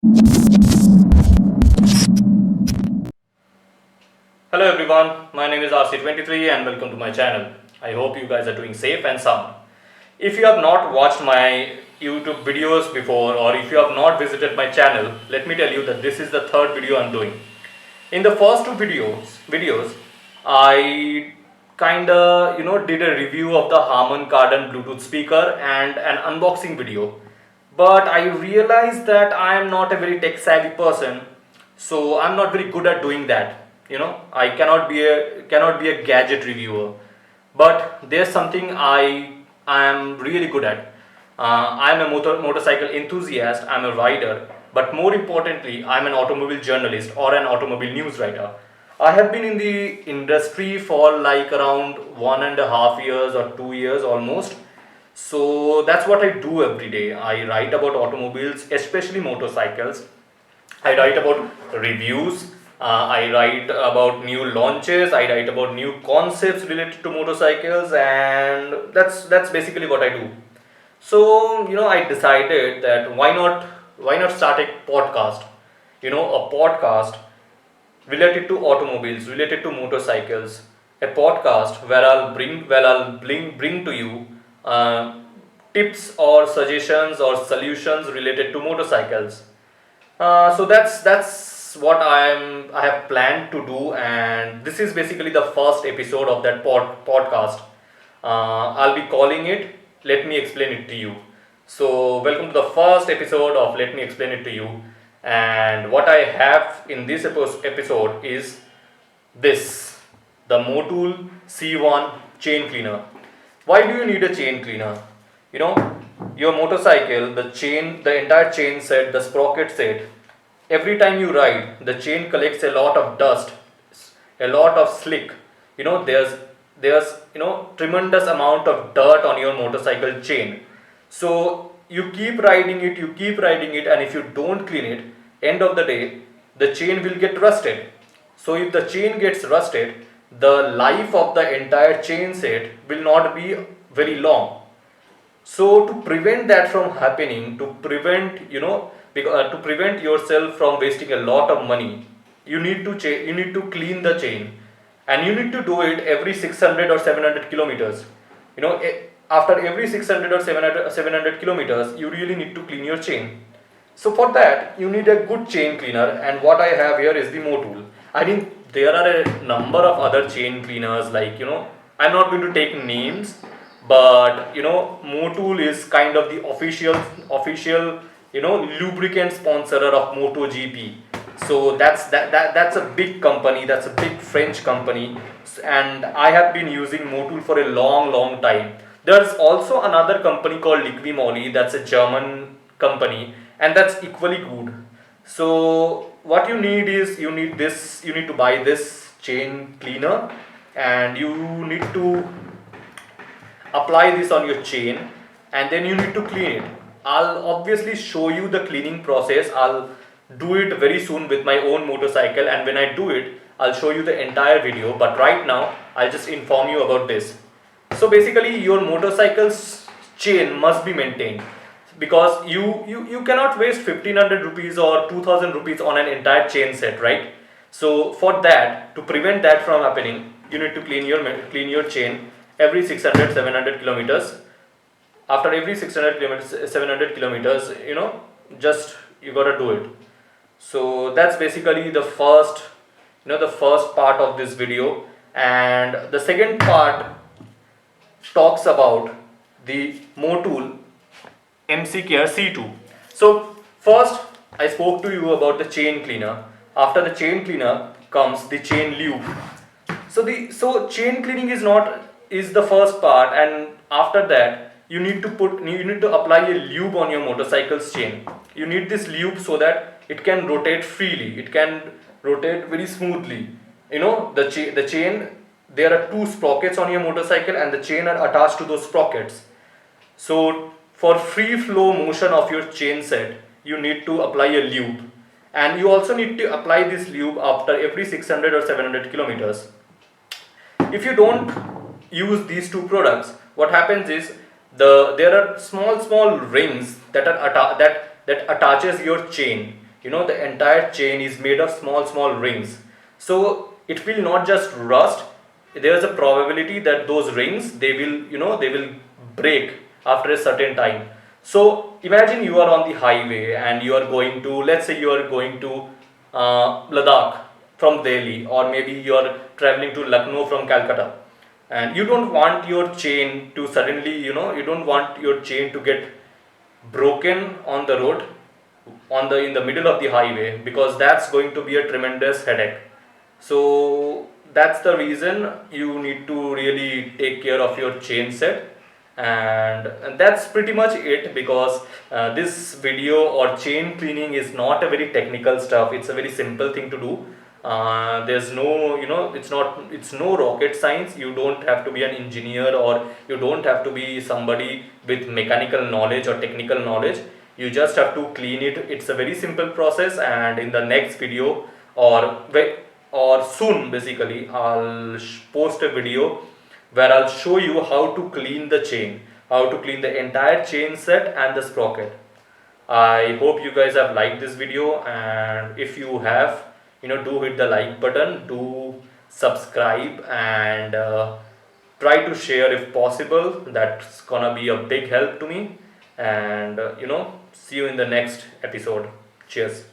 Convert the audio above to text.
Hello everyone, my name is RC23 and welcome to my channel. I hope you guys are doing safe and sound. If you have not watched my YouTube videos before or if you have not visited my channel, let me tell you that this is the third video I'm doing. In the first two videos I kinda did a review of the Harman Kardon Bluetooth speaker and an unboxing video. But I realized that I am not a very tech savvy person, so I'm not very good at doing that. I cannot be a gadget reviewer, but there's something I am really good at. I'm a motorcycle enthusiast, I'm a rider, but more importantly, I'm an automobile journalist or an automobile news writer. I have been in the industry for like around 1.5 years or 2 years almost. So that's what I do every day. I write about automobiles, especially motorcycles. I write about reviews. I write about new launches. I write about new concepts related to motorcycles, and that's basically what I do. So I decided that why not start a podcast? A podcast related to automobiles, related to motorcycles, a podcast where I'll bring to you uh, tips or suggestions or solutions related to motorcycles. So that's what I have planned to do, and this is basically the first episode of that podcast. I'll be calling it "Let Me Explain It to You." So welcome to the first episode of "Let Me Explain It to You," and what I have in this episode is this: the Motul C1 chain cleaner. Why do you need a chain cleaner? You know, your motorcycle, the entire chain set, the sprocket set, every time you ride, the chain collects a lot of dust, a lot of slick. There's tremendous amount of dirt on your motorcycle chain. So you keep riding it, and if you don't clean it, end of the day, the chain will get rusted. So if the chain gets rusted, the life of the entire chain set will not be very long. So to prevent that from happening, to prevent yourself from wasting a lot of money, you need to clean the chain, and you need to do it every 600 or 700 kilometers. After every 600 or 700 kilometers, you really need to clean your chain. So for that, you need a good chain cleaner, and what I have here is the Motul. I mean, there are a number of other chain cleaners, like I'm not going to take names, but Motul is kind of the official lubricant sponsor of MotoGP. So that's a big company, that's a big French company, and I have been using Motul for a long time. There's also another company called Liqui, that's a German company, and that's equally good. So what you need is you need to buy this chain cleaner, and you need to apply this on your chain, and then you need to clean it. I'll obviously show you the cleaning process. I'll do it very soon with my own motorcycle, and when I do it, I'll show you the entire video, but right now I'll just inform you about this. So basically, your motorcycle's chain must be maintained, because you cannot waste 1500 rupees or 2000 rupees on an entire chain set, right? So for that, to prevent that from happening, you need to clean your chain every 600 700 kilometers. After every 600 kilometers 700 kilometers, just you got to do it. So that's basically the first part of this video, and the second part talks about the Motul MC Care C2. So first I spoke to you about the chain cleaner. After the chain cleaner comes the chain lube. So chain cleaning is the first part, and after that you need to apply a lube on your motorcycle's chain. You need this lube so that it can rotate freely. It can rotate very smoothly. The chain, there are two sprockets on your motorcycle, and the chain are attached to those sprockets. So for free flow motion of your chain set, you need to apply a lube, and you also need to apply this lube after every 600 or 700 kilometers. If you don't use these two products, what happens is there are small rings that attaches your chain. the entire chain is made of small small rings, so it will not just rust. There is a probability that those rings, they will break after a certain time. So imagine you are on the highway and you are going to, let's say you are going to Ladakh from Delhi, or maybe you are traveling to Lucknow from Calcutta, and you don't want your chain to suddenly, you don't want your chain to get broken on the road, in the middle of the highway, because that's going to be a tremendous headache. So that's the reason you need to really take care of your chain set. And that's pretty much it, because this video or chain cleaning is not a very technical stuff. It's a very simple thing to do. There's no, it's no rocket science. You don't have to be an engineer, or you don't have to be somebody with mechanical knowledge or technical knowledge. You just have to clean it. It's a very simple process, and in the next video, or soon, basically I'll post a video where I'll show you how to clean the chain, how to clean the entire chain set and the sprocket. I hope you guys have liked this video, and if you have, do hit the like button, do subscribe, and try to share if possible. That's gonna be a big help to me. And see you in the next episode. Cheers.